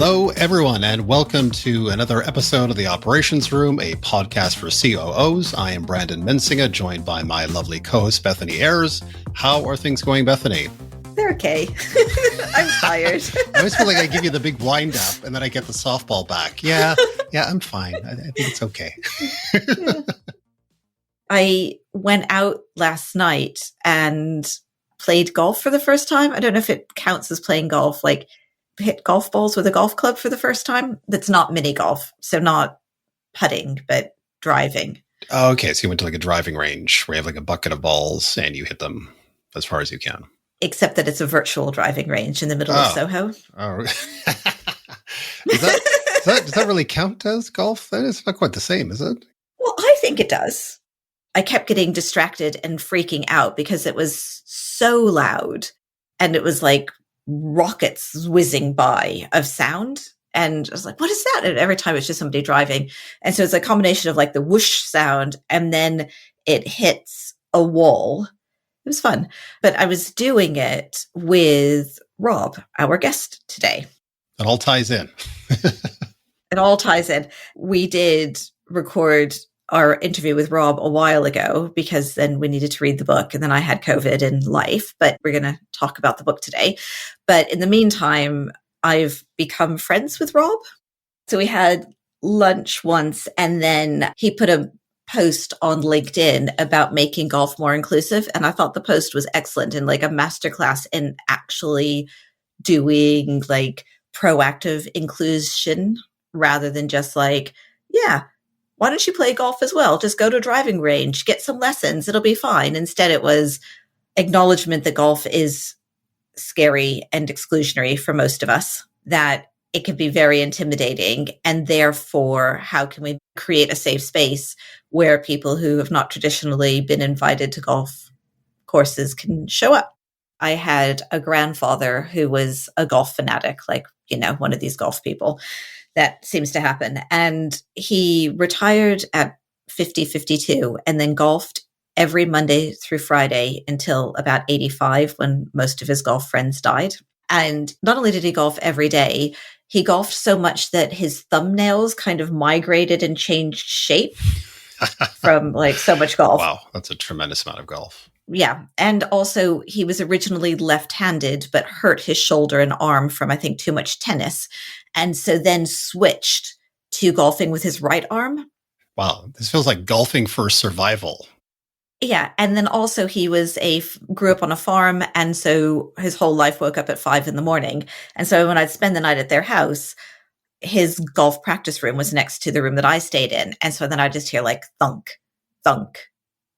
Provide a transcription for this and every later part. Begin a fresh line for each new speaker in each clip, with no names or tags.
Hello, everyone, and welcome to another episode of The Operations Room, a podcast for COOs. I am Brandon Mensinga, joined by my lovely co-host, Bethany Ayers. How are things going, Bethany?
They're okay. I'm tired.
I always feel like I give you the big wind up, and then I get the softball back. Yeah, I'm fine. I think it's okay.
Yeah. I went out last night and played golf for the first time. I don't know if it counts as playing golf, like hit golf balls with a golf club for the first time. That's not mini golf, so not putting, but driving.
Oh, okay, so you went to like a driving range where you have like a bucket of balls and you hit them as far as you can.
Except that it's a virtual driving range in the middle of Soho.
Oh, does that really count as golf? That is not quite the same, is it?
Well, I think it does. I kept getting distracted and freaking out because it was so loud and it was like rockets whizzing by of sound. And I was like, what is that? And every time it's just somebody driving. And so it's a combination of like the whoosh sound and then it hits a wall. It was fun. But I was doing it with Rob, our guest today.
It all ties in.
It all ties in. We did record our interview with Rob a while ago because then we needed to read the book and then I had COVID in life, but we're going to talk about the book today. But in the meantime, I've become friends with Rob. So we had lunch once and then he put a post on LinkedIn about making golf more inclusive. And I thought the post was excellent and like a masterclass in actually doing like proactive inclusion rather than just like, yeah, why don't you play golf as well? Just go to a driving range, get some lessons. It'll be fine. Instead, it was acknowledgement that golf is scary and exclusionary for most of us, that it can be very intimidating. And therefore, how can we create a safe space where people who have not traditionally been invited to golf courses can show up? I had a grandfather who was a golf fanatic, like, one of these golf people. That seems to happen. And he retired at 52 and then golfed every Monday through Friday until about 85 when most of his golf friends died. And not only did he golf every day, he golfed so much that his thumbnails kind of migrated and changed shape from like so much golf.
Wow, that's a tremendous amount of golf.
Yeah. And also he was originally left-handed, but hurt his shoulder and arm from, I think, too much tennis. And so then switched to golfing with his right arm.
Wow. This feels like golfing for survival.
Yeah. And then also he grew up on a farm. And so his whole life woke up at 5 a.m. And so when I'd spend the night at their house, his golf practice room was next to the room that I stayed in. And so then I just hear like thunk, thunk,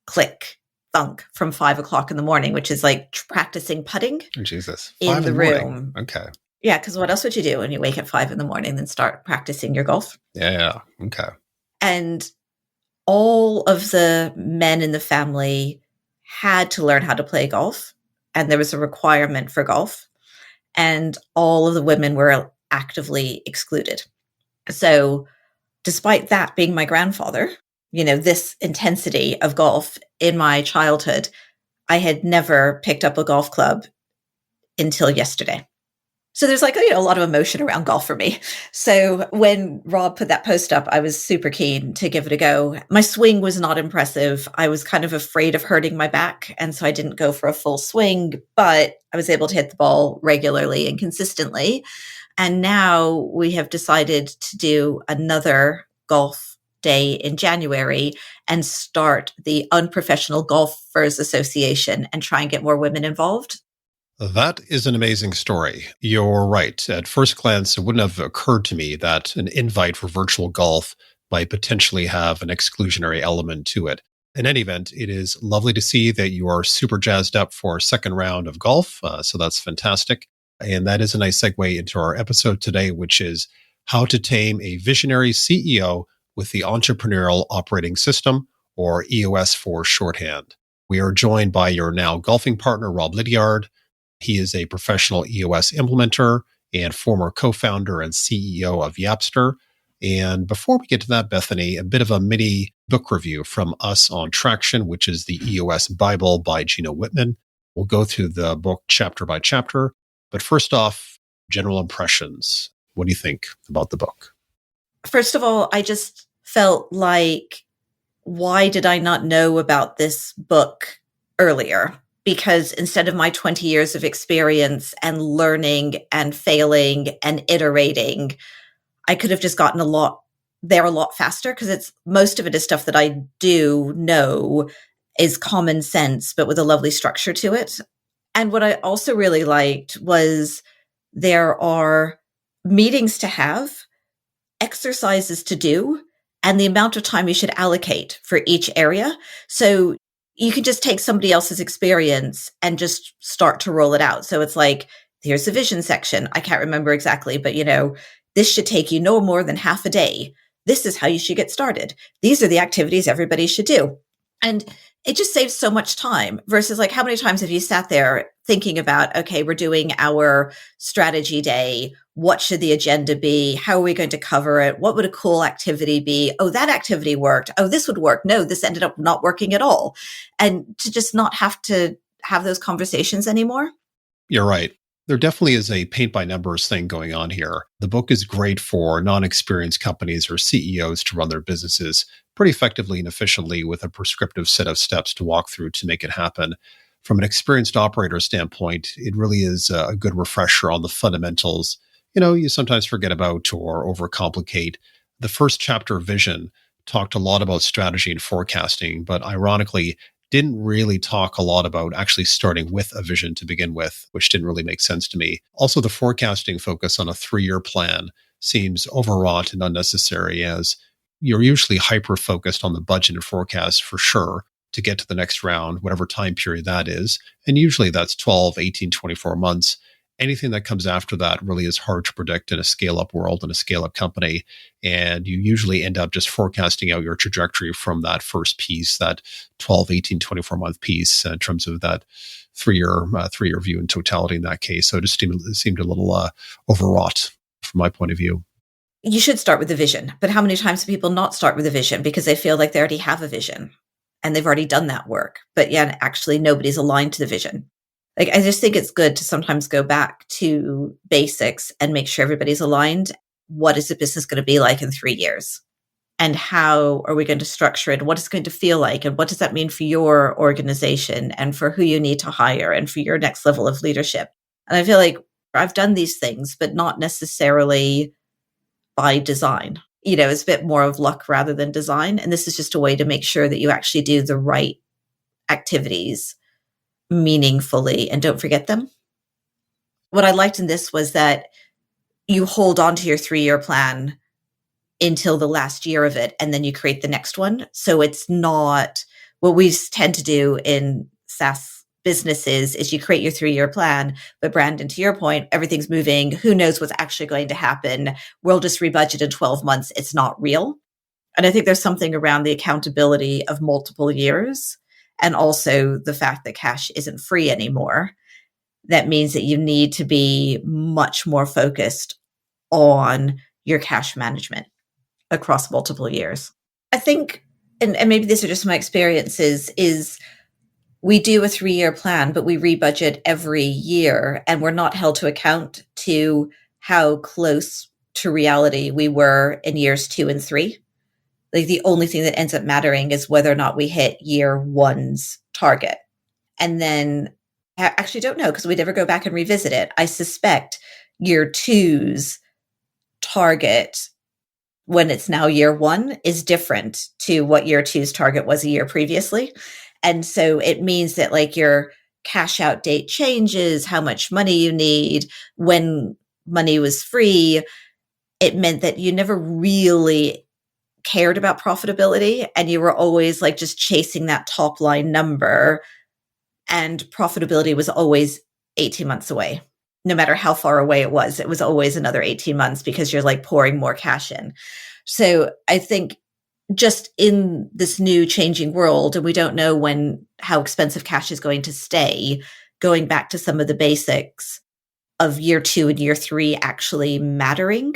click, thunk from 5 o'clock in the morning, which is like practicing putting.
Oh, Jesus.
In the room.
Okay.
Yeah, because what else would you do when you wake at 5 a.m. and start practicing your golf?
Yeah. Okay.
And all of the men in the family had to learn how to play golf, and there was a requirement for golf, and all of the women were actively excluded. So despite that being my grandfather, this intensity of golf in my childhood, I had never picked up a golf club until yesterday. So there's like, a lot of emotion around golf for me. So when Rob put that post up, I was super keen to give it a go. My swing was not impressive. I was kind of afraid of hurting my back. And so I didn't go for a full swing, but I was able to hit the ball regularly and consistently. And now we have decided to do another golf day in January and start the Unprofessional Golfers Association and try and get more women involved.
That is an amazing story. You're right. At first glance, it wouldn't have occurred to me that an invite for virtual golf might potentially have an exclusionary element to it. In any event, it is lovely to see that you are super jazzed up for a second round of golf. So that's fantastic. And that is a nice segue into our episode today, which is how to tame a visionary CEO with the Entrepreneurial Operating System, or EOS for shorthand. We are joined by your now golfing partner, Rob Liddiard. He is a professional EOS implementer and former co-founder and CEO of Yapster. And before we get to that, Bethany, a bit of a mini book review from us on Traction, which is the EOS Bible by Gino Wickman. We'll go through the book chapter by chapter. But first off, general impressions. What do you think about the book?
First of all, I just felt like, why did I not know about this book earlier? Because instead of my 20 years of experience and learning and failing and iterating, I could have just gotten a lot faster, because most of it is stuff that I do know is common sense, but with a lovely structure to it. And what I also really liked was there are meetings to have, exercises to do, and the amount of time you should allocate for each area. So you can just take somebody else's experience and just start to roll it out. So it's like, here's the vision section. I can't remember exactly, but this should take you no more than half a day. This is how you should get started. These are the activities everybody should do. And it just saves so much time versus like, how many times have you sat there thinking about, okay, we're doing our strategy day. What should the agenda be? How are we going to cover it? What would a cool activity be? Oh, that activity worked. Oh, this would work. No, this ended up not working at all. And to just not have to have those conversations anymore.
You're right. There definitely is a paint by numbers thing going on here. The book is great for non-experienced companies or CEOs to run their businesses pretty effectively and efficiently with a prescriptive set of steps to walk through to make it happen. From an experienced operator standpoint, it really is a good refresher on the fundamentals, you sometimes forget about or overcomplicate. The first chapter, Vision, talked a lot about strategy and forecasting, but ironically, didn't really talk a lot about actually starting with a vision to begin with, which didn't really make sense to me. Also, the forecasting focus on a 3-year plan seems overwrought and unnecessary, as you're usually hyper-focused on the budget and forecast for sure to get to the next round, whatever time period that is. And usually that's 12, 18, 24 months. Anything that comes after that really is hard to predict in a scale-up world and a scale-up company. And you usually end up just forecasting out your trajectory from that first piece, that 12, 18, 24-month piece in terms of that three-year view in totality in that case. So it just seemed a little overwrought from my point of view.
You should start with the vision. But how many times do people not start with a vision because they feel like they already have a vision and they've already done that work? But yeah, actually nobody's aligned to the vision. Like, I just think it's good to sometimes go back to basics and make sure everybody's aligned. What is the business going to be like in 3 years? And how are we going to structure it? What is it going to feel like? And what does that mean for your organization and for who you need to hire and for your next level of leadership? And I feel like I've done these things, but not necessarily by design. It's a bit more of luck rather than design. And this is just a way to make sure that you actually do the right activities meaningfully and don't forget them. What I liked in this was that you hold on to your 3-year plan until the last year of it, and then you create the next one. So it's not what we tend to do in SaaS businesses is you create your 3-year plan, but Brandon, to your point, everything's moving. Who knows what's actually going to happen? We'll just rebudget in 12 months. It's not real. And I think there's something around the accountability of multiple years. And also the fact that cash isn't free anymore. That means that you need to be much more focused on your cash management across multiple years. I think, and maybe these are just my experiences, is we do a 3-year plan, but we rebudget every year, and we're not held to account to how close to reality we were in years 2 and 3. Like, the only thing that ends up mattering is whether or not we hit year 1's target. And then I actually don't know, because we never go back and revisit it. I suspect year 2's target, when it's now year 1, is different to what year 2's target was a year previously. And so it means that like your cash out date changes, how much money you need, when money was free. It meant that you never really cared about profitability, and you were always like just chasing that top line number, and profitability was always 18 months away. No matter how far away it was always another 18 months because you're like pouring more cash in. So I think just in this new changing world, and we don't know how expensive cash is going to stay, going back to some of the basics of year 2 and year 3 actually mattering.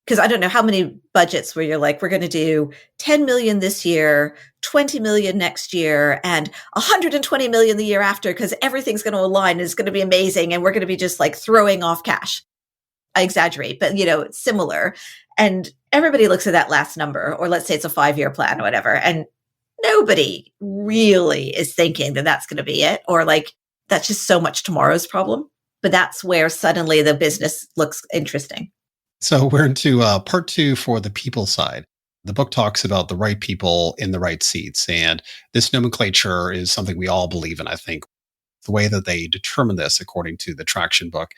Because I don't know how many budgets where you're like, we're going to do 10 million this year, 20 million next year, and 120 million the year after, because everything's going to align and it's going to be amazing. And we're going to be just like throwing off cash. I exaggerate, but it's similar. And everybody looks at that last number, or let's say it's a 5-year plan or whatever. And nobody really is thinking that that's going to be it, or like, that's just so much tomorrow's problem. But that's where suddenly the business looks interesting.
So we're into part 2 for the people side. The book talks about the right people in the right seats. And this nomenclature is something we all believe in, I think. The way that they determine this, according to the Traction book,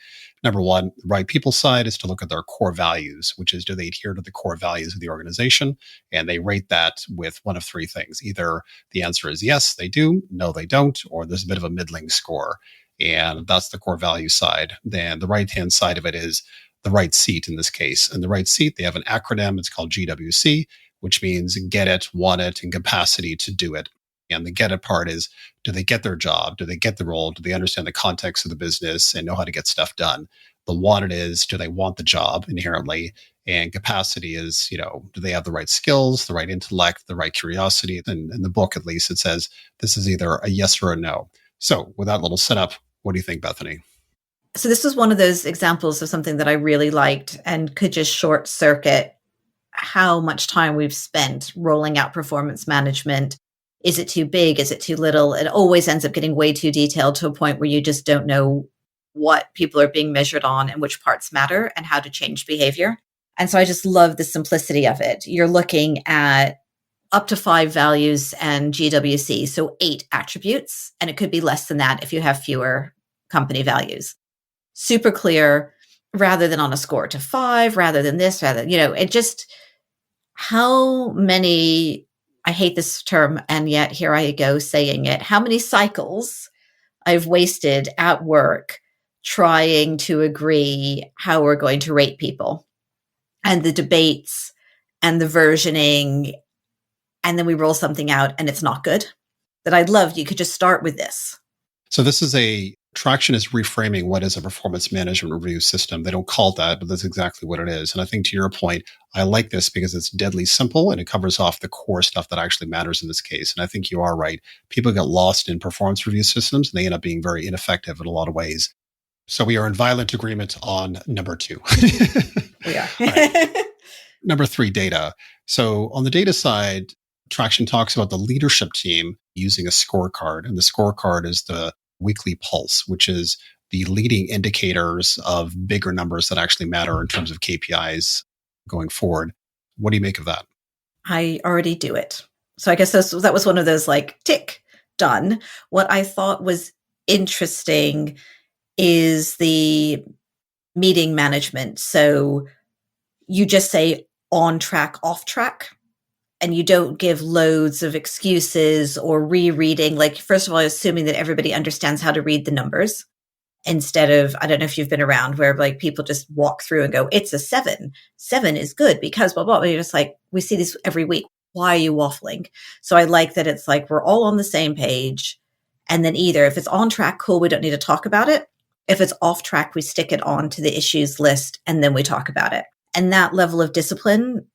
number one, the right people side is to look at their core values, which is, do they adhere to the core values of the organization? And they rate that with one of 3 things. Either the answer is yes, they do, no, they don't, or there's a bit of a middling score. And that's the core value side. Then the right-hand side of it is the right seat in this case. And the right seat, they have an acronym. It's called GWC, which means get it, want it, and capacity to do it. And the get it part is, do they get their job? Do they get the role? Do they understand the context of the business and know how to get stuff done? The want it is, do they want the job inherently? And capacity is, do they have the right skills, the right intellect, the right curiosity? And in the book, at least, it says this is either a yes or a no. So with that little setup, what do you think, Bethany?
So this was one of those examples of something that I really liked and could just short circuit how much time we've spent rolling out performance management. Is it too big? Is it too little? It always ends up getting way too detailed to a point where you just don't know what people are being measured on and which parts matter and how to change behavior. And so I just love the simplicity of it. You're looking at up to 5 values and GWC, so 8 attributes, and it could be less than that if you have fewer company values. Super clear, rather than on a score to 5, rather than this, it just, how many, I hate this term, and yet here I go saying it, how many cycles I've wasted at work trying to agree how we're going to rate people, and the debates and the versioning, and then we roll something out and it's not good. That I'd love, you could just start with this.
So this is Traction is reframing what is a performance management review system. They don't call it that, but that's exactly what it is. And I think to your point, I like this because it's deadly simple and it covers off the core stuff that actually matters in this case. And I think you are right. People get lost in performance review systems and they end up being very ineffective in a lot of ways. So we are in violent agreement on number 2.
We are.
Number 3, data. So on the data side, Traction talks about the leadership team using a scorecard. And the scorecard is the weekly pulse, which is the leading indicators of bigger numbers that actually matter in terms of KPIs going forward. What do you make of that?
I already do it. So I guess that was one of those like, tick, done. What I thought was interesting is the meeting management. So you just say on track, off track. And you don't give loads of excuses or rereading. Like, first of all, assuming that everybody understands how to read the numbers instead of, I don't know if you've been around where like people just walk through and go, it's a 7. 7 is good because blah, blah, blah. You're just like, we see this every week. Why are you waffling? So I like that it's like, we're all on the same page. And then either if it's on track, cool, we don't need to talk about it. If it's off track, we stick it on to the issues list and then we talk about it. And that level of discipline,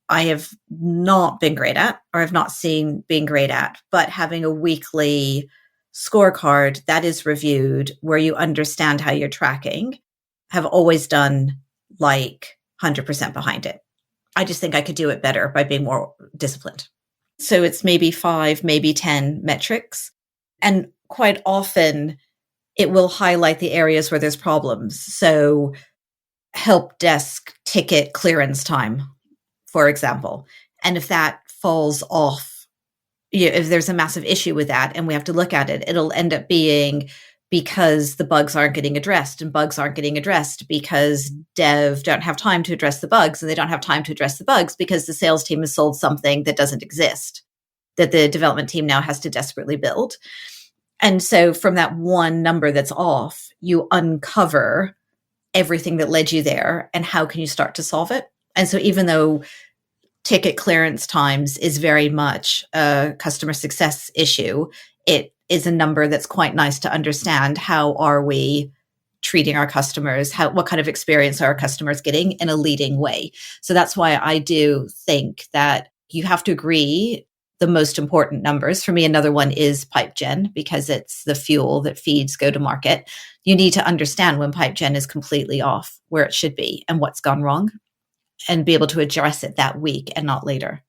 I have not been great at, or have not seen being great at, but having a weekly scorecard that is reviewed where you understand how you're tracking, have always done like 100% behind it. I just think I could do it better by being more disciplined. So it's maybe 5, maybe 10 metrics. And quite often it will highlight the areas where there's problems. So help desk ticket clearance time, for example. And if that falls off, if there's a massive issue with that and we have to look at it, it'll end up being because the bugs aren't getting addressed, and bugs aren't getting addressed because dev don't have time to address the bugs, and they don't have time to address the bugs because the sales team has sold something that doesn't exist, that the development team now has to desperately build. And so from that one number that's off, you uncover everything that led you there and how can you start to solve it. And so even though ticket clearance times is very much a customer success issue, it is a number that's quite nice to understand. How are we treating our customers? What kind of experience are our customers getting in a leading way? So that's why I do think that you have to agree the most important numbers. For me, another one is pipe gen because it's the fuel that feeds go to market. You need to understand when pipe gen is completely off where it should be and what's gone wrong and be able to address it that week and not later.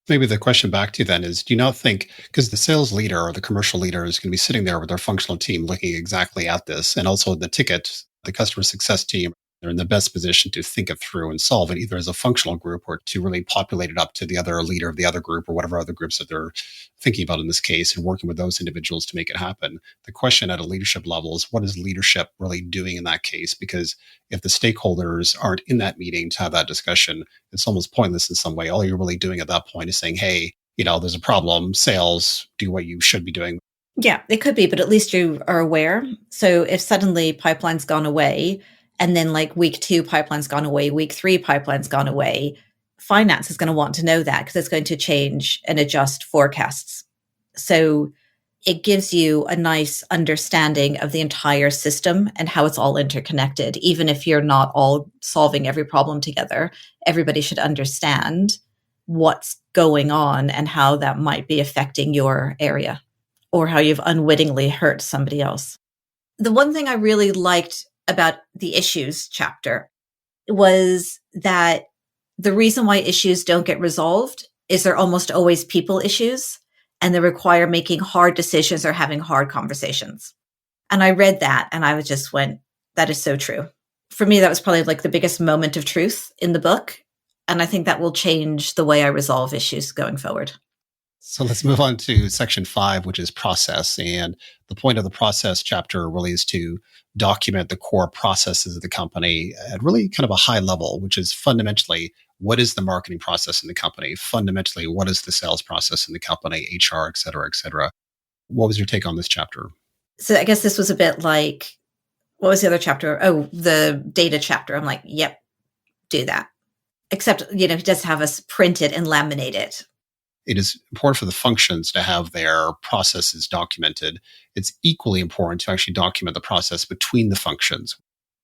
Maybe the question back to you then is, do you not think, because the sales leader or the commercial leader is going to be sitting there with their functional team looking exactly at this, and also the ticket, the customer success team, they're in the best position to think it through and solve it either as a functional group or to really populate it up to the other leader of the other group or whatever other groups that they're thinking about in this case and working with those individuals to make it happen. The question at a leadership level is, what is leadership really doing in that case? Because if the stakeholders aren't in that meeting to have that discussion, it's almost pointless in some way. All you're really doing at that point is saying, hey, there's a problem, sales, do what you should be doing.
Yeah, it could be, but at least you are aware. So if suddenly pipeline's gone away, and then like week 2, pipeline's gone away, week 3, pipeline's gone away, finance is going to want to know that because it's going to change and adjust forecasts. So it gives you a nice understanding of the entire system and how it's all interconnected. Even if you're not all solving every problem together, everybody should understand what's going on and how that might be affecting your area or how you've unwittingly hurt somebody else. The one thing I really liked about the issues chapter was that the reason why issues don't get resolved is they're almost always people issues and they require making hard decisions or having hard conversations. And I read that and I just went, that is so true. For me, that was probably like the biggest moment of truth in the book. And I think that will change the way I resolve issues going forward.
So let's move on to section 5, which is process. And the point of the process chapter really is to document the core processes of the company at really kind of a high level, which is fundamentally, what is the marketing process in the company? Fundamentally, what is the sales process in the company, HR, et cetera, et cetera. What was your take on this chapter?
So I guess this was a bit like, what was the other chapter? Oh, the data chapter. I'm like, yep, do that. Except, he does have us print it and laminate it.
It is important for the functions to have their processes documented. It's equally important to actually document the process between the functions.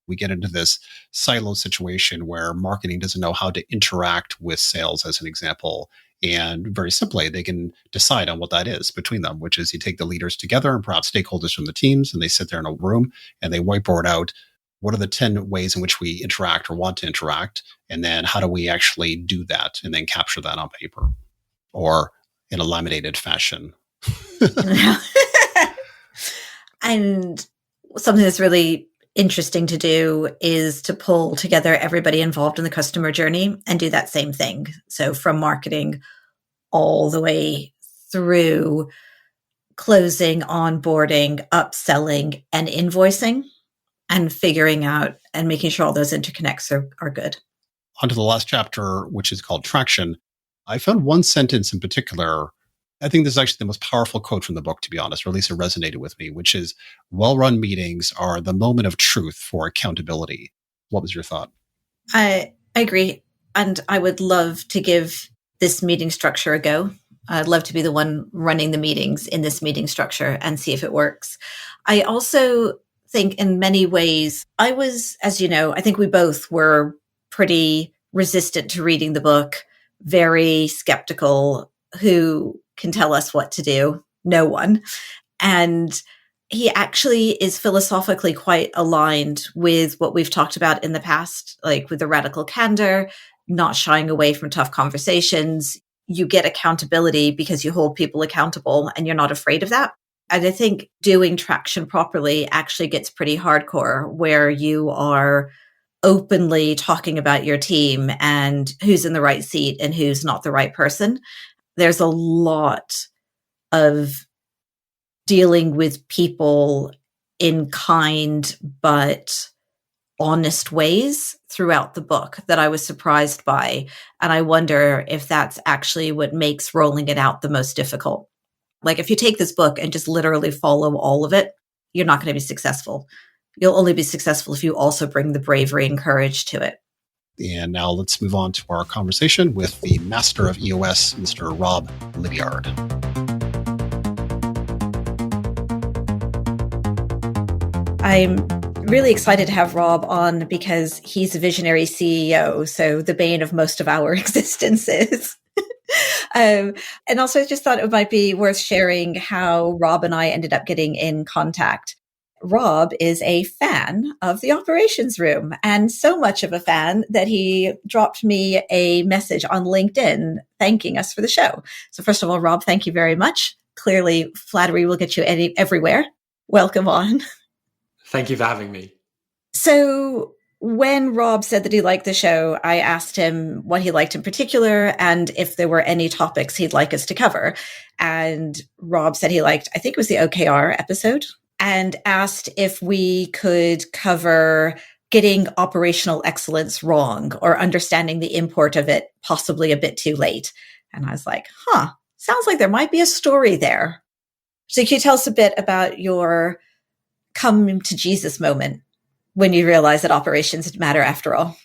We get into this silo situation where marketing doesn't know how to interact with sales, as an example. And very simply, they can decide on what that is between them, which is you take the leaders together and perhaps stakeholders from the teams, and they sit there in a room and they whiteboard out what are the 10 ways in which we interact or want to interact, and then how do we actually do that and then capture that on paper or in a laminated fashion.
And something that's really interesting to do is to pull together everybody involved in the customer journey and do that same thing. So from marketing all the way through closing, onboarding, upselling, and invoicing, and figuring out and making sure all those interconnects are good.
On to the last chapter, which is called Traction. I found one sentence in particular. I think this is actually the most powerful quote from the book, to be honest, or at least it resonated with me, which is, well-run meetings are the moment of truth for accountability. What was your thought?
I agree. And I would love to give this meeting structure a go. I'd love to be the one running the meetings in this meeting structure and see if it works. I also think in many ways, I was, as you know, I think we both were pretty resistant to reading the book, very skeptical. Who can tell us what to do? No one. And he actually is philosophically quite aligned with what we've talked about in the past, like with the radical candor, not shying away from tough conversations. You get accountability because you hold people accountable and you're not afraid of that. And I think doing traction properly actually gets pretty hardcore, where you are openly talking about your team and who's in the right seat and who's not the right person. There's a lot of dealing with people in kind but honest ways throughout the book that I was surprised by. And I wonder if that's actually what makes rolling it out the most difficult. Like if you take this book and just literally follow all of it, you're not going to be successful. You'll only be successful if you also bring the bravery and courage to it.
And now let's move on to our conversation with the master of EOS, Mr. Rob Liddiard.
I'm really excited to have Rob on because he's a visionary CEO, so the bane of most of our existences. And also I just thought it might be worth sharing how Rob and I ended up getting in contact. Rob is a fan of the operations room, and so much of a fan that he dropped me a message on LinkedIn thanking us for the show. So first of all, Rob, thank you very much. Clearly, flattery will get you everywhere. Welcome on.
Thank you for having me.
So when Rob said that he liked the show, I asked him what he liked in particular and if there were any topics he'd like us to cover. And Rob said he liked, I think it was the OKR episode, and asked if we could cover getting operational excellence wrong or understanding the import of it possibly a bit too late. And I was like, sounds like there might be a story there. So can you tell us a bit about your come to Jesus moment when you realize that operations didn't matter after all?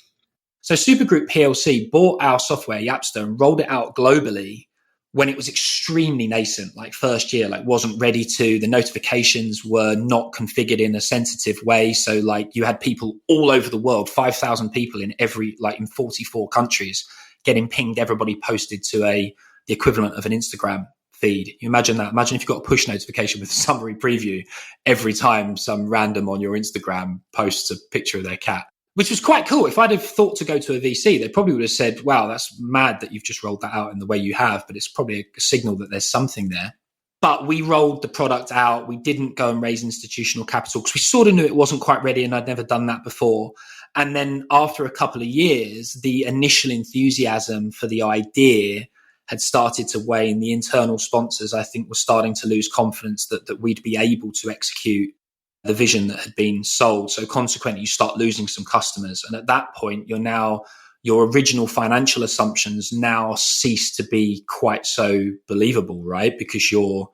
So Supergroup PLC bought our software, Yapster, and rolled it out globally when it was extremely nascent, like first year, like wasn't ready to, the notifications were not configured in a sensitive way. So like you had people all over the world, 5,000 people in in 44 countries getting pinged, everybody posted to the equivalent of an Instagram feed. You imagine that. Imagine if you got a push notification with a summary preview every time some random on your Instagram posts a picture of their cat, which was quite cool. If I'd have thought to go to a VC, they probably would have said, wow, that's mad that you've just rolled that out in the way you have, but it's probably a signal that there's something there. But we rolled the product out. We didn't go and raise institutional capital because we sort of knew it wasn't quite ready and I'd never done that before. And then after a couple of years, the initial enthusiasm for the idea had started to wane. The internal sponsors, I think, were starting to lose confidence that we'd be able to execute the vision that had been sold. So consequently, you start losing some customers. And at that point, your original financial assumptions now cease to be quite so believable, right? Because you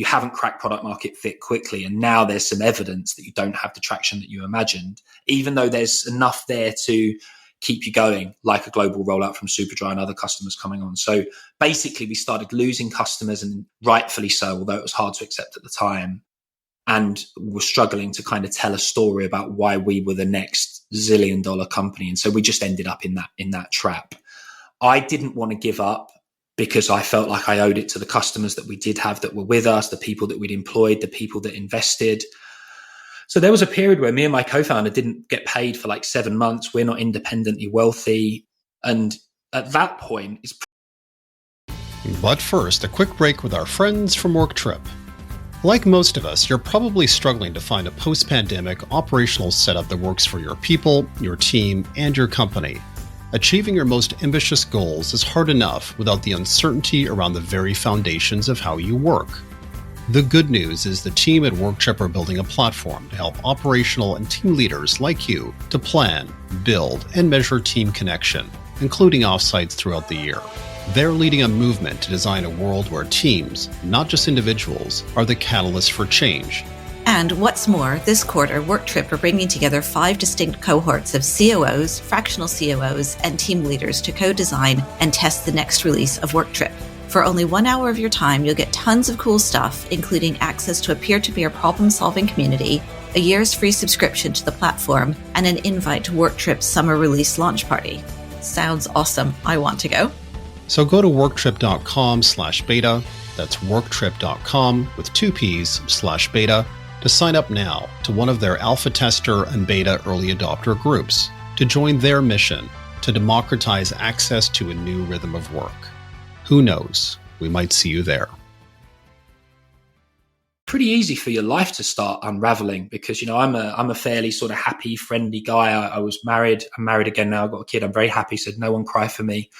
haven't cracked product market fit quickly. And now there's some evidence that you don't have the traction that you imagined, even though there's enough there to keep you going, like a global rollout from Superdry and other customers coming on. So basically we started losing customers, and rightfully so, although it was hard to accept at the time. And we're struggling to kind of tell a story about why we were the next $1 zillion company. And so we just ended up in that trap. I didn't want to give up because I felt like I owed it to the customers that we did have that were with us, the people that we'd employed, the people that invested. So there was a period where me and my co-founder didn't get paid for like 7 months. We're not independently wealthy. And at that point,
But first, a quick break with our friends from WorkTrip. Like most of us, you're probably struggling to find a post-pandemic operational setup that works for your people, your team, and your company. Achieving your most ambitious goals is hard enough without the uncertainty around the very foundations of how you work. The good news is the team at WorkTrip are building a platform to help operational and team leaders like you to plan, build, and measure team connection, including offsites throughout the year. They're leading a movement to design a world where teams, not just individuals, are the catalyst for change.
And what's more, this quarter, WorkTrip are bringing together 5 distinct cohorts of COOs, fractional COOs, and team leaders to co-design and test the next release of WorkTrip. For only 1 hour of your time, you'll get tons of cool stuff, including access to a peer-to-peer problem-solving community, a year's free subscription to the platform, and an invite to WorkTrip's summer release launch party. Sounds awesome. I want to go.
So go to worktrip.com/beta, that's worktrip.com with 2 P's/beta, to sign up now to one of their alpha tester and beta early adopter groups to join their mission to democratize access to a new rhythm of work. Who knows? We might see you there.
pretty easy for your life to start unraveling because, you know, I'm a fairly sort of happy, friendly guy. I was married. I'm married again now. I've got a kid. I'm very happy. Said no one cry for me.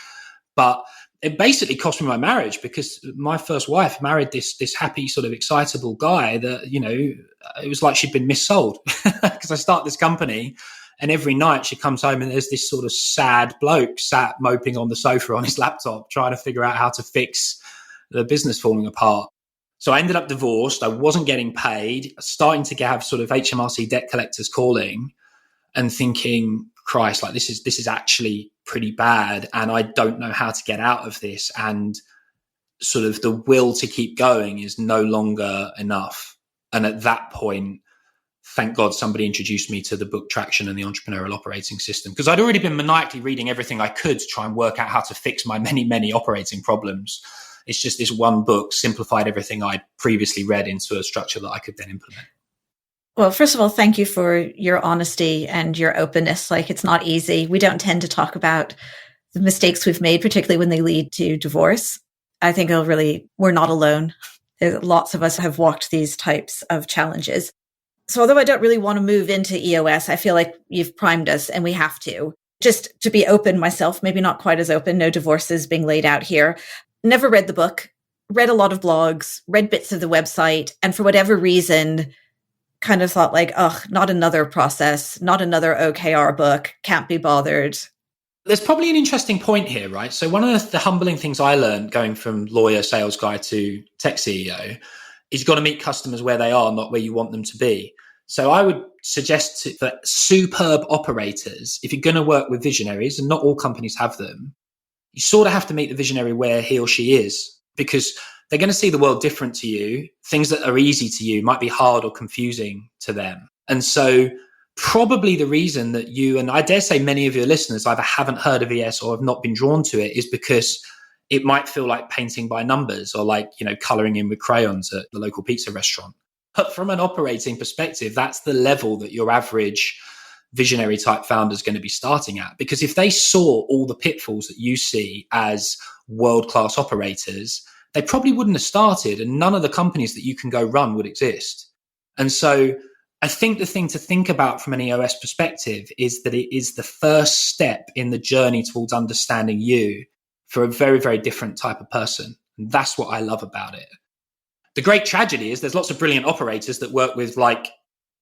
But it basically cost me my marriage because my first wife married this happy, sort of excitable guy that, you know, it was like she'd been missold because I start this company and every night she comes home and there's this sort of sad bloke sat moping on the sofa on his laptop trying to figure out how to fix the business falling apart. So I ended up divorced. I wasn't getting paid, starting to have sort of HMRC debt collectors calling and thinking, Christ, like this is actually pretty bad. And I don't know how to get out of this. And sort of the will to keep going is no longer enough. And at that point, thank God somebody introduced me to the book Traction and the Entrepreneurial Operating System, because I'd already been maniacally reading everything I could to try and work out how to fix my many, many operating problems. It's just this one book simplified everything I'd previously read into a structure that I could then implement.
Well, first of all, thank you for your honesty and your openness. Like, it's not easy. We don't tend to talk about the mistakes we've made, particularly when they lead to divorce. I think we're not alone. Lots of us have walked these types of challenges. So although I don't really want to move into EOS, I feel like you've primed us and we have to. Just to be open myself, maybe not quite as open, no divorces being laid out here. Never read the book, read a lot of blogs, read bits of the website, and for whatever reason, kind of thought like, not another process, not another OKR book, can't be bothered.
There's probably an interesting point here, right? So one of the humbling things I learned going from lawyer, sales guy to tech CEO is you've got to meet customers where they are, not where you want them to be. So I would suggest that superb operators, if you're going to work with visionaries, and not all companies have them, you sort of have to meet the visionary where he or she is, because they're going to see the world different to you. Things that are easy to you might be hard or confusing to them. And so probably the reason that you, and I dare say many of your listeners either haven't heard of ES or have not been drawn to it, is because it might feel like painting by numbers or like, coloring in with crayons at the local pizza restaurant. But from an operating perspective, that's the level that your average visionary type founder is going to be starting at. Because if they saw all the pitfalls that you see as world-class operators, they probably wouldn't have started, and none of the companies that you can go run would exist. And so I think the thing to think about from an EOS perspective is that it is the first step in the journey towards understanding you for a very, very different type of person. And that's what I love about it. The great tragedy is there's lots of brilliant operators that work with like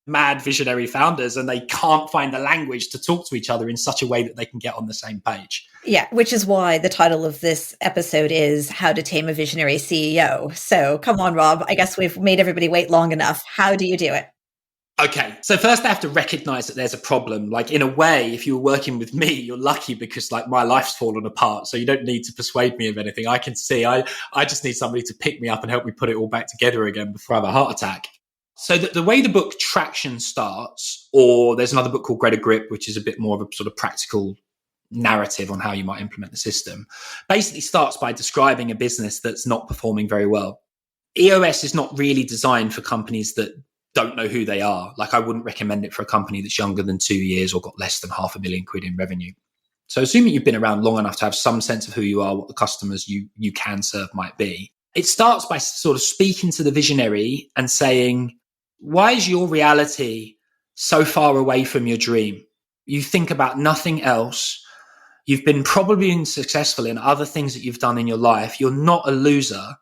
mad visionary founders, and they can't find the language to talk to each other in such a way that they can get on the same page.
Yeah, which is why the title of this episode is How to Tame a Visionary CEO. So come on, Rob, I guess we've made everybody wait long enough. How do you do it?
Okay, so first I have to recognize that there's a problem. Like, in a way, if you were working with me, you're lucky, because like my life's fallen apart. So you don't need to persuade me of anything. I can see, I just need somebody to pick me up and help me put it all back together again before I have a heart attack. So the way the book Traction starts, or there's another book called Greater Grip, which is a bit more of a sort of practical narrative on how you might implement the system, basically starts by describing a business that's not performing very well. EOS is not really designed for companies that don't know who they are. Like, I wouldn't recommend it for a company that's younger than 2 years or got less than £500,000 in revenue. So assuming you've been around long enough to have some sense of who you are, what the customers you can serve might be, it starts by sort of speaking to the visionary and saying, why is your reality so far away from your dream? You think about nothing else. You've been probably successful in other things that you've done in your life. You're not a loser,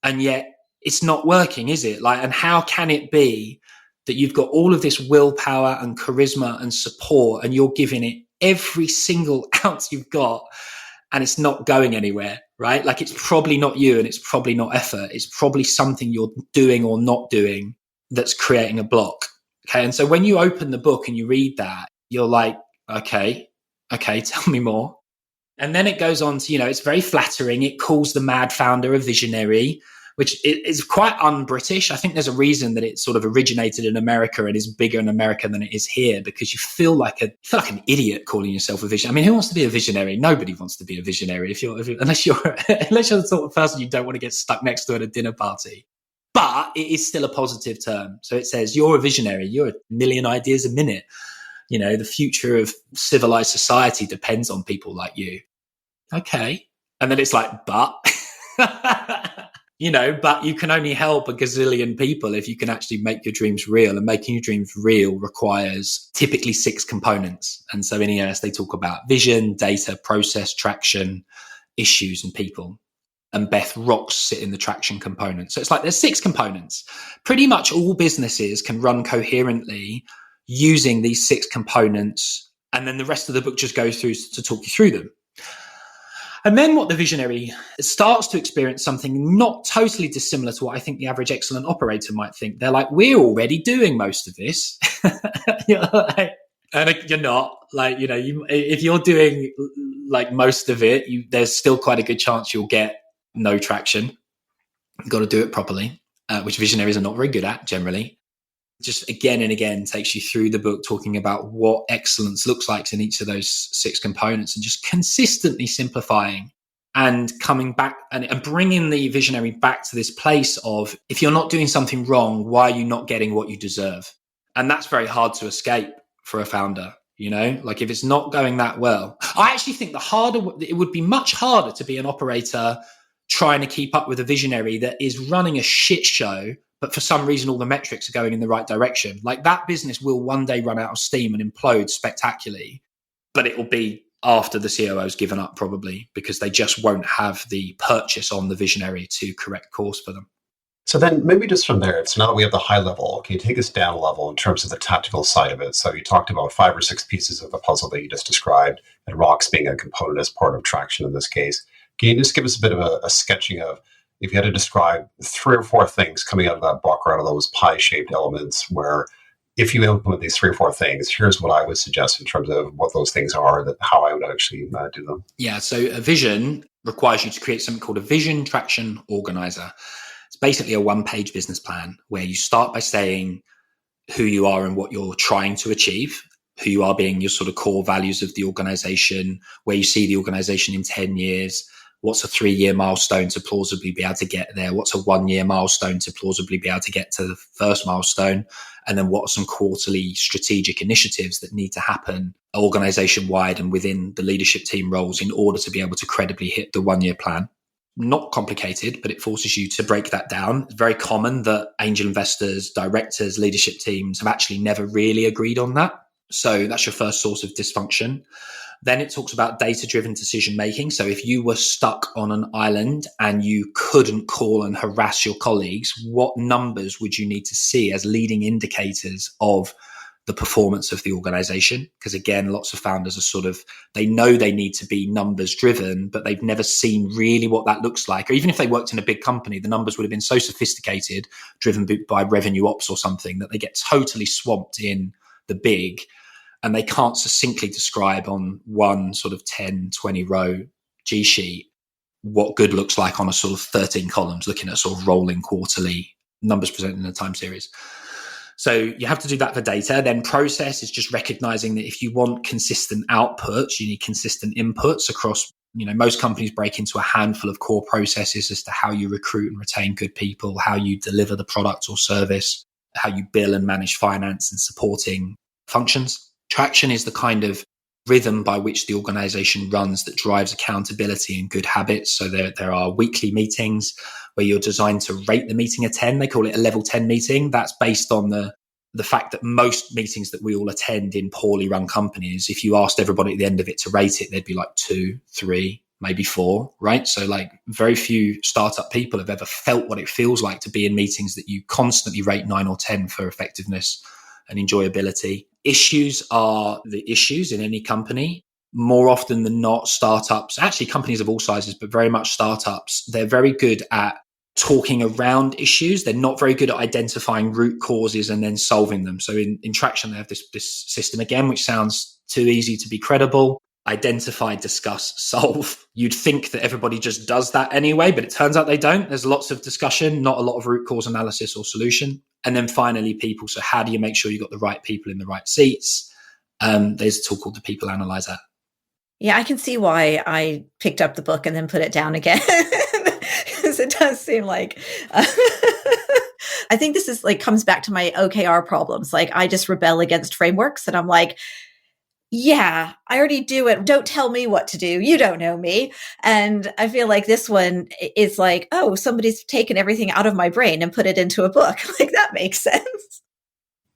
and yet it's not working, is it? Like, and how can it be that you've got all of this willpower and charisma and support, and you're giving it every single ounce you've got, and it's not going anywhere, right? Like, it's probably not you, and it's probably not effort. It's probably something you're doing or not doing that's creating a block. Okay. And so when you open the book and you read that, you're like, okay, tell me more. And then it goes on to, it's very flattering. It calls the mad founder a visionary, which is quite un-British. I think there's a reason that it sort of originated in America and is bigger in America than it is here, because you feel like an idiot calling yourself a visionary. I mean, who wants to be a visionary? Nobody wants to be a visionary unless you're the sort of person you don't want to get stuck next to at a dinner party. But it is still a positive term. So it says, you're a visionary. You're a million ideas a minute. The future of civilized society depends on people like you. Okay. And then it's like, but, but you can only help a gazillion people if you can actually make your dreams real. And making your dreams real requires typically 6 components. And so in EOS, they talk about vision, data, process, traction, issues, and people. And Beth rocks sit in the traction component. So it's like there's 6 components. Pretty much all businesses can run coherently using these 6 components. And then the rest of the book just goes through to talk you through them. And then what the visionary starts to experience something not totally dissimilar to what I think the average excellent operator might think. They're like, we're already doing most of this. And you're not. Like, if you're doing like most of it, there's still quite a good chance you'll get no traction. You've got to do it properly, which visionaries are not very good at generally. just again and again takes you through the book, talking about what excellence looks like in each of those 6 components, and just consistently simplifying and coming back and bringing the visionary back to this place of, if you're not doing something wrong, why are you not getting what you deserve? And that's very hard to escape for a founder. Like if it's not going that well, I actually think it would be much harder to be an operator trying to keep up with a visionary that is running a shit show, but for some reason, all the metrics are going in the right direction. Like that business will one day run out of steam and implode spectacularly, but it will be after the COO's given up probably, because they just won't have the purchase on the visionary to correct course for them.
So then maybe just from there, so now that we have the high level, can you take us down a level in terms of the tactical side of it? So you talked about 5 or 6 pieces of the puzzle that you just described, and rocks being a component as part of traction in this case. Can you just give us a bit of a sketching of, if you had to describe 3 or 4 things coming out of that book, or out of those pie-shaped elements, where if you implement these 3 or 4 things, here's what I would suggest in terms of what those things are, that how I would actually do them.
Yeah, so a vision requires you to create something called a vision traction organizer. It's basically a 1-page business plan where you start by saying who you are and what you're trying to achieve, who you are being your sort of core values of the organization, where you see the organization in 10 years, what's a 3-year milestone to plausibly be able to get there, what's a 1-year milestone to plausibly be able to get to the first milestone, and then what are some quarterly strategic initiatives that need to happen organization-wide and within the leadership team roles in order to be able to credibly hit the 1-year plan. Not complicated, but it forces you to break that down. It's very common that angel investors, directors, leadership teams have actually never really agreed on that. So that's your first source of dysfunction. Then it talks about data-driven decision-making. So if you were stuck on an island and you couldn't call and harass your colleagues, what numbers would you need to see as leading indicators of the performance of the organization? Because again, lots of founders are they know they need to be numbers driven, but they've never seen really what that looks like. Or even if they worked in a big company, the numbers would have been so sophisticated, driven by revenue ops or something, that they get totally swamped in the big, and they can't succinctly describe on one sort of 10, 20 row G sheet what good looks like on a sort of 13 columns, looking at sort of rolling quarterly numbers presented in a time series. So you have to do that for data. Then process is just recognizing that if you want consistent outputs, you need consistent inputs across, most companies break into a handful of core processes as to how you recruit and retain good people, how you deliver the product or service, how you bill and manage finance and supporting functions. Traction is the kind of rhythm by which the organization runs that drives accountability and good habits. So there are weekly meetings where you're designed to rate the meeting a 10. They call it a level 10 meeting. That's based on the fact that most meetings that we all attend in poorly run companies, if you asked everybody at the end of it to rate it, they'd be like 2, 3, maybe 4, right? So like very few startup people have ever felt what it feels like to be in meetings that you constantly rate 9 or 10 for effectiveness and enjoyability. Issues are the issues in any company. More often than not, startups, actually companies of all sizes, but very much startups, they're very good at talking around issues. They're not very good at identifying root causes and then solving them. So in Traction, they have this system again, which sounds too easy to be credible. Identify, discuss, solve. You'd think that everybody just does that anyway, but it turns out they don't. There's lots of discussion, not a lot of root cause analysis or solution. And then finally, people. So how do you make sure you've got the right people in the right seats? There's a tool called the People Analyzer.
Yeah, I can see why I picked up the book and then put it down again. Because it does seem like I think this is comes back to my OKR problems. I just rebel against frameworks, and I'm like, yeah, I already do it. Don't tell me what to do. You don't know me. And I feel like this one is like, oh, somebody's taken everything out of my brain and put it into a book. That makes sense.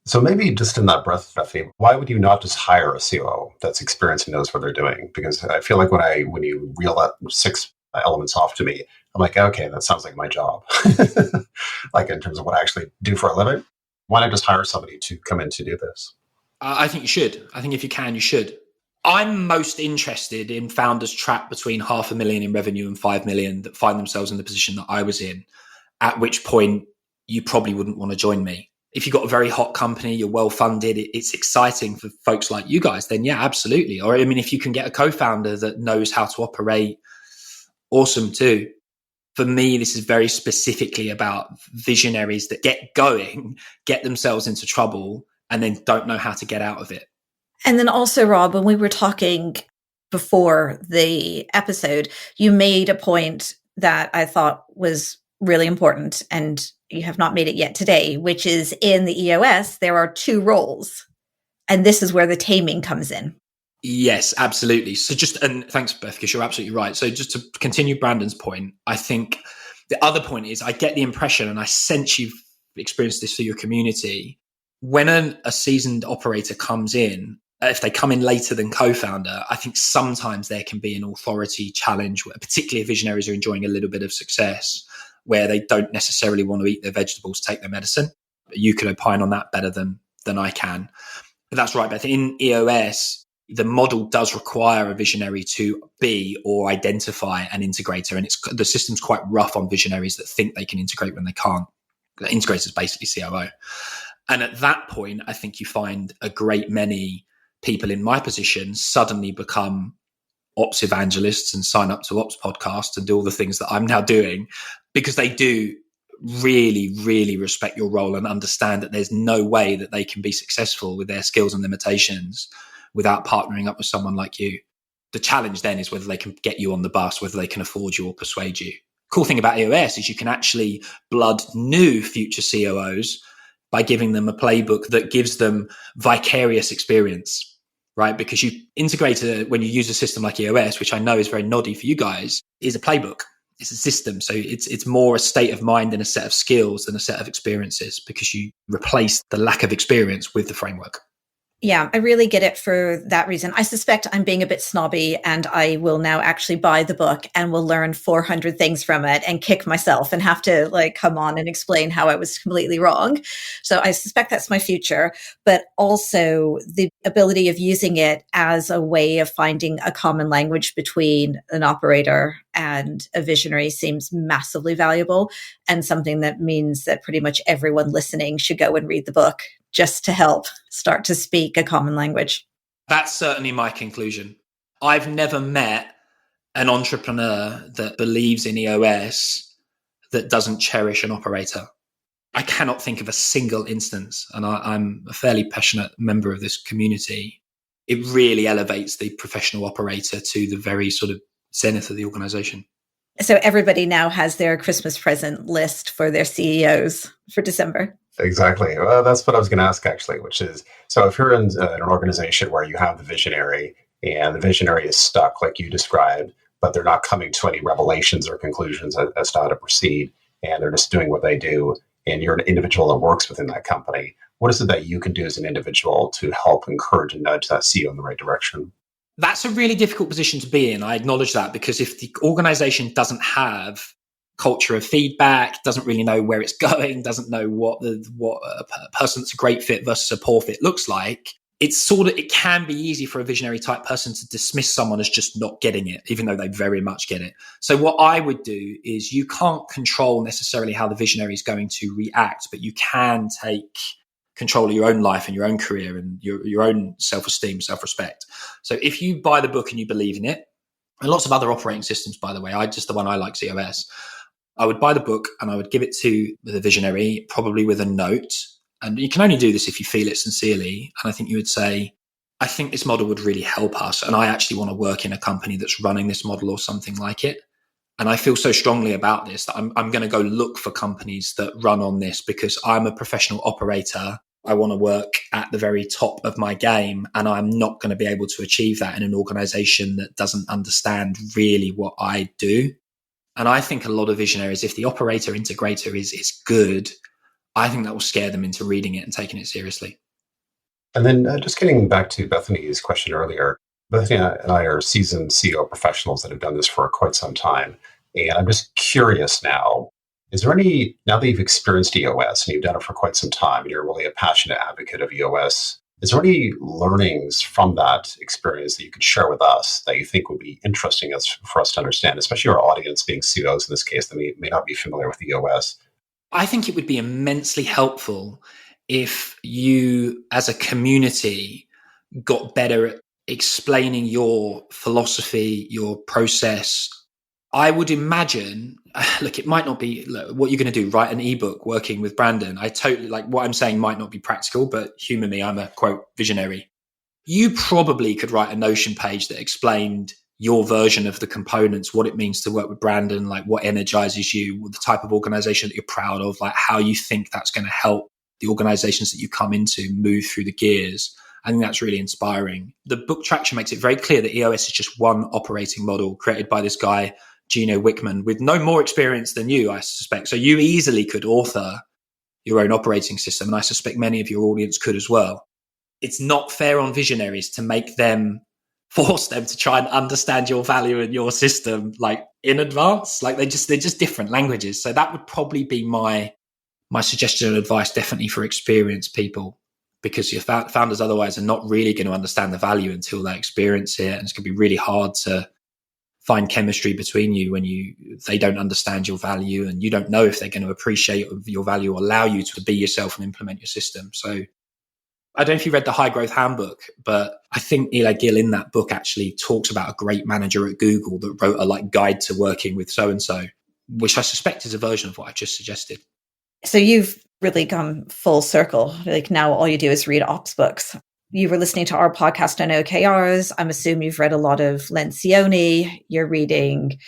So maybe just in that breath, Bethany, why would you not just hire a COO that's experienced and knows what they're doing? Because I feel like when you reel that 6 elements off to me, I'm like, okay, that sounds like my job. In terms of what I actually do for a living, why not just hire somebody to come in to do this?
I think you should. I think if you can, you should. I'm most interested in founders trapped between $500,000 in revenue and 5 million that find themselves in the position that I was in, at which point you probably wouldn't want to join me. If you've got a very hot company, you're well funded, it's exciting for folks like you guys, then yeah, absolutely. Or if you can get a co-founder that knows how to operate, awesome too. For me, this is very specifically about visionaries that get going, get themselves into trouble, and then don't know how to get out of it.
And then also, Rob, when we were talking before the episode, you made a point that I thought was really important, and you have not made it yet today, which is in the EOS, there are 2 roles. And this is where the taming comes in.
Yes, absolutely. So and thanks, Beth, because you're absolutely right. So just to continue Brandon's point, I think the other point is I get the impression, and I sense you've experienced this through your community, when a seasoned operator comes in, if they come in later than co-founder, I think sometimes there can be an authority challenge, particularly if visionaries are enjoying a little bit of success, where they don't necessarily want to eat their vegetables, take their medicine. You can opine on that better than I can. But that's right, Beth. In EOS, the model does require a visionary to be or identify an integrator. And the system's quite rough on visionaries that think they can integrate when they can't. The integrator is basically COO. And at that point, I think you find a great many people in my position suddenly become ops evangelists and sign up to ops podcasts and do all the things that I'm now doing, because they do really, really respect your role and understand that there's no way that they can be successful with their skills and limitations without partnering up with someone like you. The challenge then is whether they can get you on the bus, whether they can afford you or persuade you. Cool thing about EOS is you can actually blood new future COOs by giving them a playbook that gives them vicarious experience, right? Because you integrate when you use a system like EOS, which I know is very noddy for you guys, is a playbook. It's a system. So it's more a state of mind and a set of skills than a set of experiences, because you replace the lack of experience with the framework.
Yeah, I really get it for that reason. I suspect I'm being a bit snobby, and I will now actually buy the book and will learn 400 things from it and kick myself and have to come on and explain how I was completely wrong. So I suspect that's my future, but also the ability of using it as a way of finding a common language between an operator and a visionary seems massively valuable, and something that means that pretty much everyone listening should go and read the book just to help start to speak a common language.
That's certainly my conclusion. I've never met an entrepreneur that believes in EOS that doesn't cherish an operator. I cannot think of a single instance, and I'm a fairly passionate member of this community. It really elevates the professional operator to the very sort of zenith of the organization.
So everybody now has their Christmas present list for their CEOs for December.
Exactly. Well, that's what I was going to ask, actually, which is, so if you're in an organization where you have the visionary and the visionary is stuck, like you described, but they're not coming to any revelations or conclusions as to how to proceed, and they're just doing what they do, and you're an individual that works within that company, what is it that you can do as an individual to help encourage and nudge that CEO in the right direction?
That's a really difficult position to be in. I acknowledge that, because if the organization doesn't have culture of feedback, doesn't really know where it's going, doesn't know what a person that's a great fit versus a poor fit looks like, it can be easy for a visionary type person to dismiss someone as just not getting it, even though they very much get it. So what I would do is, you can't control necessarily how the visionary is going to react, but you can take control of your own life and your own career and your own self-esteem, self-respect. So if you buy the book and you believe in it, and lots of other operating systems, by the way, the one I like, COS, I would buy the book and I would give it to the visionary, probably with a note. And you can only do this if you feel it sincerely. And I think you would say, I think this model would really help us, and I actually want to work in a company that's running this model or something like it. And I feel so strongly about this that I'm going to go look for companies that run on this, because I'm a professional operator. I want to work at the very top of my game, and I'm not going to be able to achieve that in an organization that doesn't understand really what I do. And I think a lot of visionaries, if the operator integrator is good, I think that will scare them into reading it and taking it seriously.
And then just getting back to Bethany's question earlier, Bethany and I are seasoned CEO professionals that have done this for quite some time. And I'm just curious now, is there now that you've experienced EOS and you've done it for quite some time, and you're really a passionate advocate of EOS, is there any learnings from that experience that you could share with us that you think would be interesting for us to understand, especially our audience being CEOs in this case that may not be familiar with EOS?
I think it would be immensely helpful if you, as a community, got better at explaining your philosophy, your process, I would imagine, look, it might not be what you're going to do, write an ebook working with Brandon. I totally like what I'm saying might not be practical, but humor me, I'm a quote visionary. You probably could write a Notion page that explained your version of the components, what it means to work with Brandon, like what energizes you, the type of organization that you're proud of, like how you think that's going to help the organizations that you come into move through the gears. I think that's really inspiring. The book Traction makes it very clear that EOS is just one operating model created by this guy, Gino Wickman, with no more experience than you, I suspect. So you easily could author your own operating system, and I suspect many of your audience could as well. It's not fair on visionaries to force them to try and understand your value and your system like in advance. Like they're just different languages. So that would probably be my suggestion and advice, definitely for experienced people, because your founders otherwise are not really going to understand the value until they experience it, and it's going to be really hard to find chemistry between you when they don't understand your value, and you don't know if they're going to appreciate your value or allow you to be yourself and implement your system. So I don't know if you read the High Growth Handbook, but I think Eli Gill in that book actually talks about a great manager at Google that wrote a guide to working with so-and-so, which I suspect is a version of what I just suggested.
So you've really gone full circle. Like now all you do is read ops books. You were listening to our podcast on OKRs. I'm assuming you've read a lot of Lencioni. You're reading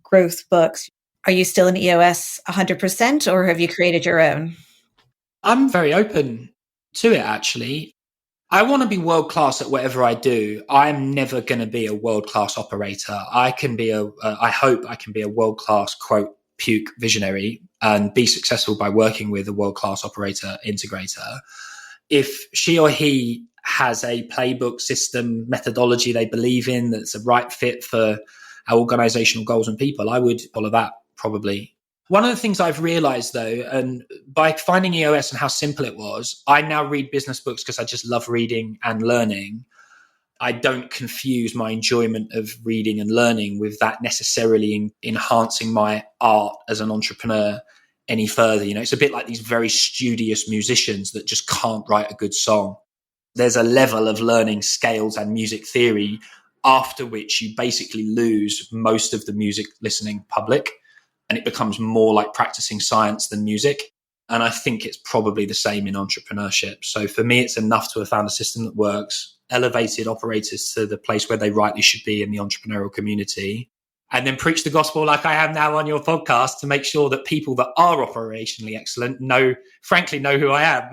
growth books. Are you still in EOS 100% or have you created your own?
I'm very open to it, actually. I want to be world-class at whatever I do. I'm never going to be a world-class operator. I hope I can be a world-class, quote, puke visionary and be successful by working with a world-class operator integrator. If she or he has a playbook, system, methodology they believe in that's a right fit for our organizational goals and people, I would follow that probably. One of the things I've realized though, and by finding EOS and how simple it was, I now read business books because I just love reading and learning. I don't confuse my enjoyment of reading and learning with that necessarily enhancing my art as an entrepreneur any further. You know, it's a bit like these very studious musicians that just can't write a good song. There's a level of learning scales and music theory after which you basically lose most of the music listening public, and it becomes more like practicing science than music. And I think it's probably the same in entrepreneurship. So for me, it's enough to have found a system that works, elevated operators to the place where they rightly should be in the entrepreneurial community, and then preach the gospel like I am now on your podcast to make sure that people that are operationally excellent know who I am.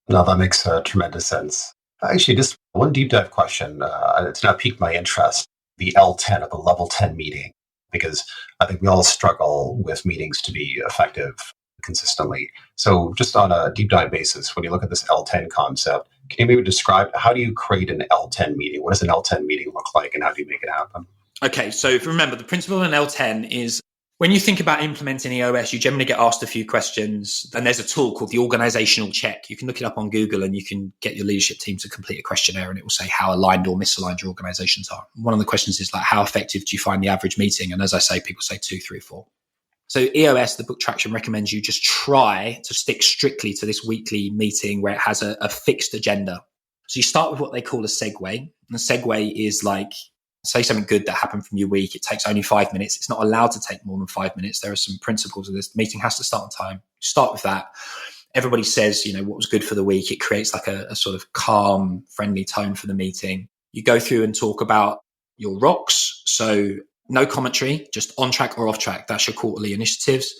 No, that makes tremendous sense. Actually, just one deep dive question. It's now piqued my interest, the L10 of the level 10 meeting, because I think we all struggle with meetings to be effective consistently. So just on a deep dive basis, when you look at this L10 concept, can you maybe describe how do you create an L10 meeting? What does an L10 meeting look like and how do you make it happen?
Okay, so if you remember, the principle in L10 is when you think about implementing EOS, you generally get asked a few questions, and there's a tool called the organizational check. You can look it up on Google and you can get your leadership team to complete a questionnaire and it will say how aligned or misaligned your organizations are. One of the questions is like, how effective do you find the average meeting? And as I say, people say 2, 3, 4. So EOS, the book Traction, recommends you just try to stick strictly to this weekly meeting where it has a fixed agenda. So you start with what they call a segue. And a segue is like, say something good that happened from your week. It takes only 5 minutes. It's not allowed to take more than 5 minutes. There are some principles of this. The meeting has to start on time. Start with that. Everybody says, what was good for the week. It creates like a sort of calm, friendly tone for the meeting. You go through and talk about your rocks. So no commentary, just on track or off track. That's your quarterly initiatives.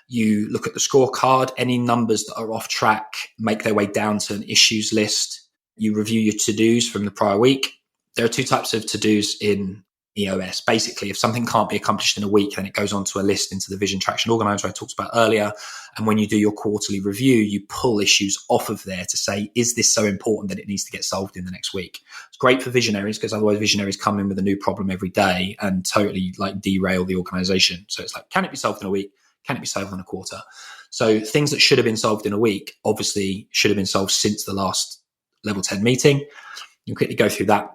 You look at the scorecard. Any numbers that are off track make their way down to an issues list. You review your to-dos from the prior week. There are 2 types of to-dos in EOS. Basically, if something can't be accomplished in a week, then it goes onto a list into the Vision Traction Organizer I talked about earlier. And when you do your quarterly review, you pull issues off of there to say, is this so important that it needs to get solved in the next week? It's great for visionaries because otherwise visionaries come in with a new problem every day and totally like derail the organization. So it's like, can it be solved in a week? Can it be solved in a quarter? So things that should have been solved in a week obviously should have been solved since the last level 10 meeting. You quickly go through that.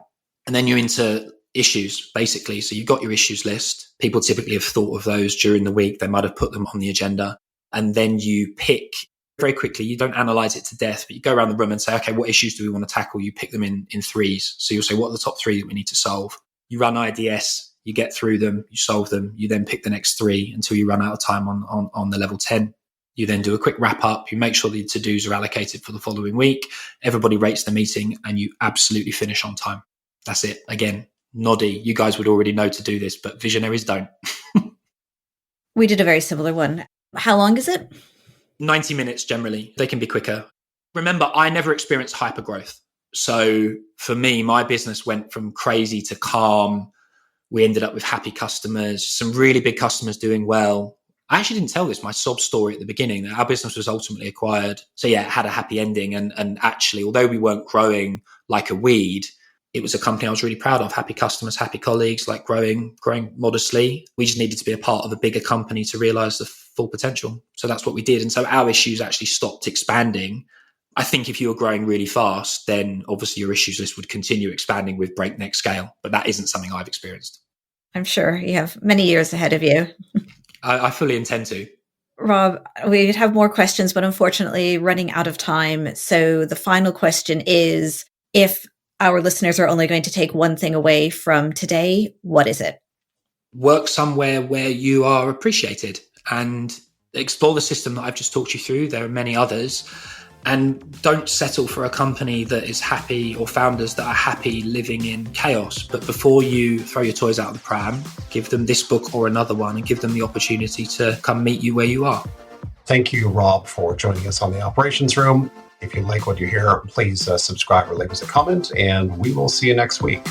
And then you're into issues, basically. So you've got your issues list. People typically have thought of those during the week. They might have put them on the agenda. And then you pick very quickly. You don't analyze it to death, but you go around the room and say, okay, what issues do we want to tackle? You pick them in threes. So you'll say, what are the top 3 that we need to solve? You run IDS. You get through them, you solve them, you then pick the next 3 until you run out of time on the level 10. You then do a quick wrap up. You make sure the to-dos are allocated for the following week. Everybody rates the meeting and you absolutely finish on time. That's it. Again, noddy. You guys would already know to do this, but visionaries don't.
We did a very similar one. How long is it?
90 minutes generally. They can be quicker. Remember, I never experienced hypergrowth. So for me, my business went from crazy to calm. We ended up with happy customers, some really big customers doing well. I actually didn't tell this, my sob story at the beginning. Our business was ultimately acquired. So yeah, it had a happy ending. And actually, although we weren't growing like a weed, it was a company I was really proud of. Happy customers, happy colleagues, like growing modestly. We just needed to be a part of a bigger company to realize the full potential. So that's what we did. And so our issues actually stopped expanding. I think if you were growing really fast, then obviously your issues list would continue expanding with breakneck scale. But that isn't something I've experienced.
I'm sure you have many years ahead of you.
I fully intend to.
Rob, we'd have more questions, but unfortunately running out of time. So the final question is, if our listeners are only going to take one thing away from today, what is it?
Work somewhere where you are appreciated and explore the system that I've just talked you through. There are many others. And don't settle for a company that is happy or founders that are happy living in chaos. But before you throw your toys out of the pram, give them this book or another one and give them the opportunity to come meet you where you are.
Thank you, Rob, for joining us on the Operations Room. If you like what you hear, please subscribe or leave us a comment, and we will see you next week.